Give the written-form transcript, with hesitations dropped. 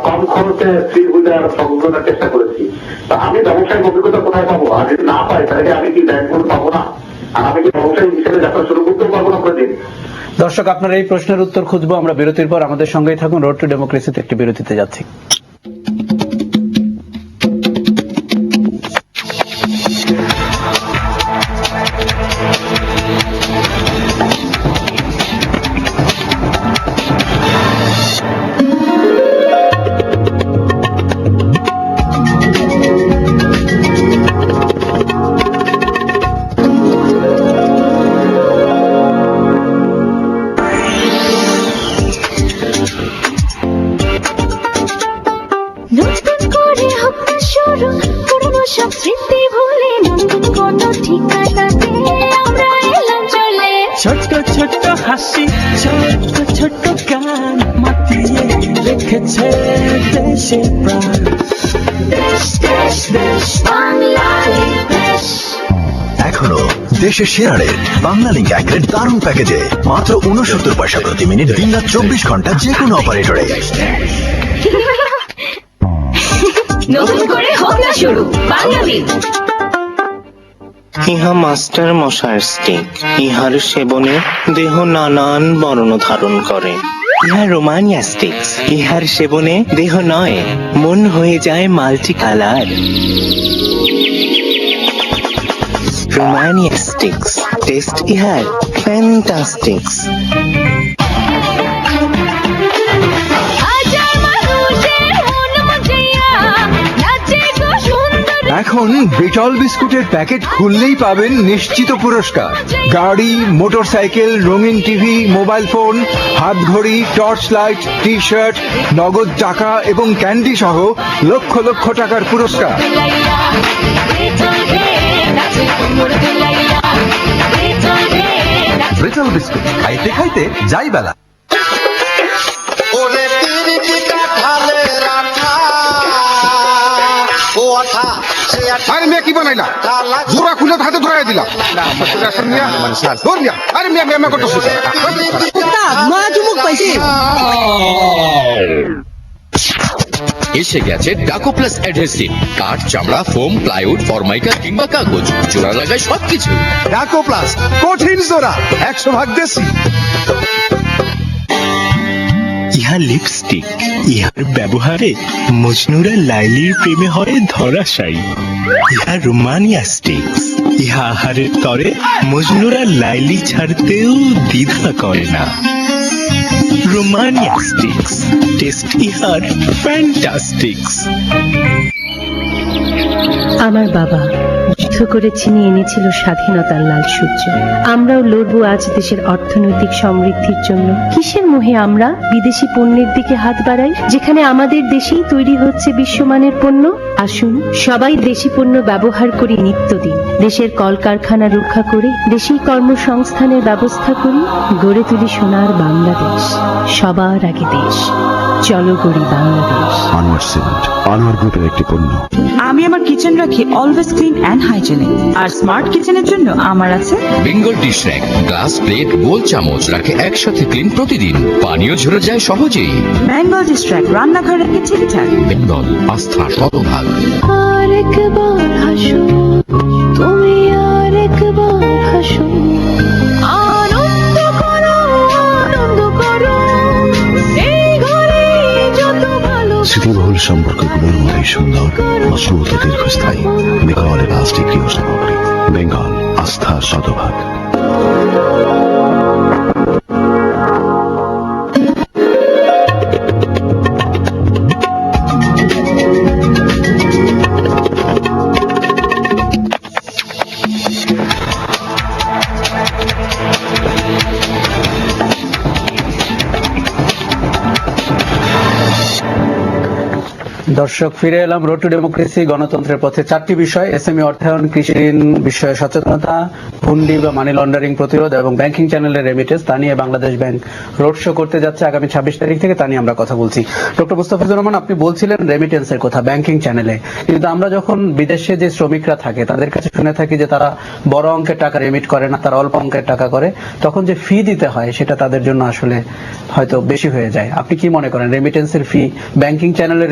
কম খরচে three wheeler সংযোজনের চেষ্টা করেছি। আমি ব্যবসায়িক অভিজ্ঞতা কোথায় পাবো? আর যদি না পাই তাহলে আমি কি ব্যাংকগুলো পাবো না? আর আমি কি ব্যবসায়ী হিসেবে যাত্রা শুরু করতে পারবো না প্রতিদিন? দর্শক, আপনার এই প্রশ্নের উত্তর খুঁজবো আমরা বিরতির পর। আমাদের সঙ্গেই থাকুন। রোড টু ডেমোক্রেসিতে একটি বিরতিতে যাচ্ছি। নতুন করে হোক না শুরু, পুরনো সব স্মৃতি ভুলে নতুন কোনো ঠিকানাতে আমরা এলাম চলে। ছোট্ট ছোট্ট হাসি, ছোট্ট ছোট্ট গান মাতিয়ে রেখেছে দেশের প্রাণ। দেশ দেশ দেশ বাংলার দেশ। এখনো দেশের শেয়ারের বাংলা লিংক একের দারুণ প্যাকেজে মাত্র 69 পয়সা প্রতি মিনিট, দিনরাত 24 ঘন্টা যে কোনো অপারেটরে। নতুন করে হোক না শুরু, বাংলালিংক। ইহা মাস্টার মশার স্টিক, ইহার সেবনে দেহ নানান বর্ণ ধারণ করে। ইহা রোমানিয়া স্টিক্স, ইহার সেবনে দেহ নয় মন হয়ে যায় multi colour. Romania sticks, test ইহার ফ্যান্টাস্টিক্স। হাজার মানুষের মন মজিয়া নাচে গো সুন্দর। এখন বিটল বিস্কুটের প্যাকেট খুললেই পাবেন নিশ্চিত পুরস্কার। গাড়ি, মোটরসাইকেল, রঙিন টিভি, মোবাইল ফোন, হাত ঘড়ি, টর্চ লাইট, টি শার্ট, নগদ টাকা এবং ক্যান্ডি সহ লক্ষ লক্ষ টাকার পুরস্কার। ব্রিটল বিস্কুট খাইতে খাইতে যাই বেলা। আরে মিয়া কি বানাইলা? জোড়া খুলে হাতে ধরাই দিলা। আরে মিয়া মিয়া করতেছিস? এসে গেছে ডাকো প্লাস অ্যাডহেসিভ, কাঠ, চামড়া, ফোম, প্লাইউড, ফরমাইকা কিংবা কাগজ, জোড়া লাগায় সবকিছু। ডাকো প্লাস কঠিন জোড়া, 100 ভাগ দেশি। ইহা লিপস্টিক, ইহার ব্যবহারে মজনুরা লাইলির প্রেমে হয় ধরাশায়ী। ইহা রোমানিয়া স্টিক্স, ইহা আহারের তরে মজনুরা লাইলি ছাড়তেও দ্বিধা করে না। রোমানিয়া স্টিক্স, টেস্ট ইহার ফ্যান্টাস্টিক্স। আমার বাবা যুদ্ধ করে ছিনিয়ে এনেছিল স্বাধীনতার লাল সূর্য। আমরাও লড়বো আজ দেশের অর্থনৈতিক সমৃদ্ধির জন্য। কিসের মোহে আমরা বিদেশি পণ্যের দিকে হাত বাড়াই, যেখানে আমাদের দেশেই তৈরি হচ্ছে বিশ্বমানের পণ্য? আসুন সবাই দেশি পণ্য ব্যবহার করি নিত্যদিন। দেশের কলকারখানা রক্ষা করে দেশেই কর্মসংস্থানের ব্যবস্থা করি। গড়ে তুলি সোনার বাংলাদেশ, সবার আগে দেশ। চলো গড়ি বাংলাদেশ। আনোয়ার সিমেন্ট, আনোয়ার গ্রুপের একটি পণ্য। আমি আমার কিচেন রাখি অলওয়েজ ক্লিন অ্যান্ড হাইজেনিক। আর স্মার্ট কিচেনের জন্য আমার আছে Bengal dish rack, glass plate, গোল চামচ রাখে একসাথে ক্লিন প্রতিদিন, পানীয় ঝরে যায় সহজেই। বেঙ্গল ডিস্ট্র্যাক্ট, রান্নাঘর রাখে ঠিকঠাক। বেঙ্গল, আস্থা শতভাগ। আরেকবার হাসো তুমি, আরেকবার হাসো। আনন্দ করো, আনন্দ করো। এই ঘরে যত ভালো স্মৃতিবহুল সম্পর্কগুলোর মধ্যে সুন্দর, মজবুত ও দীর্ঘস্থায়ী বেঙ্গল প্লাস্টিক গৃহ সামগ্রী। বেঙ্গল, আস্থা শতভাগ। দর্শক, ফিরে এলাম রোড টু ডেমোক্রেসি গণতন্ত্রের পথে। 4টি বিষয়: এসএমই অর্থায়ন, কৃষি ঋণ বিষয়ে সচেতনতা, হুন্ডি বা মানি লন্ডারিং প্রতিরোধ এবং ব্যাংকিং চ্যানেলের রেমিটেন্স। তা নিয়ে বাংলাদেশ ব্যাংক রোড শো করতে যাচ্ছে আগামী 26 তারিখ থেকে। তা নিয়ে আমরা কথা বলছি। ডক্টর মুস্তাফিজুর রহমান, আপনি বলছিলেন রেমিটেন্সের কথা ব্যাংকিং চ্যানেলে, কিন্তু আমরা যখন বিদেশে যে শ্রমিকরা থাকে তাদের কাছে শুনে থাকি যে তারা বড় অঙ্কের টাকা রেমিট করে না, তারা অল্প অঙ্কের টাকা করে, তখন যে ফি দিতে হয় সেটা তাদের জন্য আসলে হয়তো বেশি হয়ে যায়। আপনি কি মনে করেন রেমিটেন্সের ফি ব্যাংকিং চ্যানেলের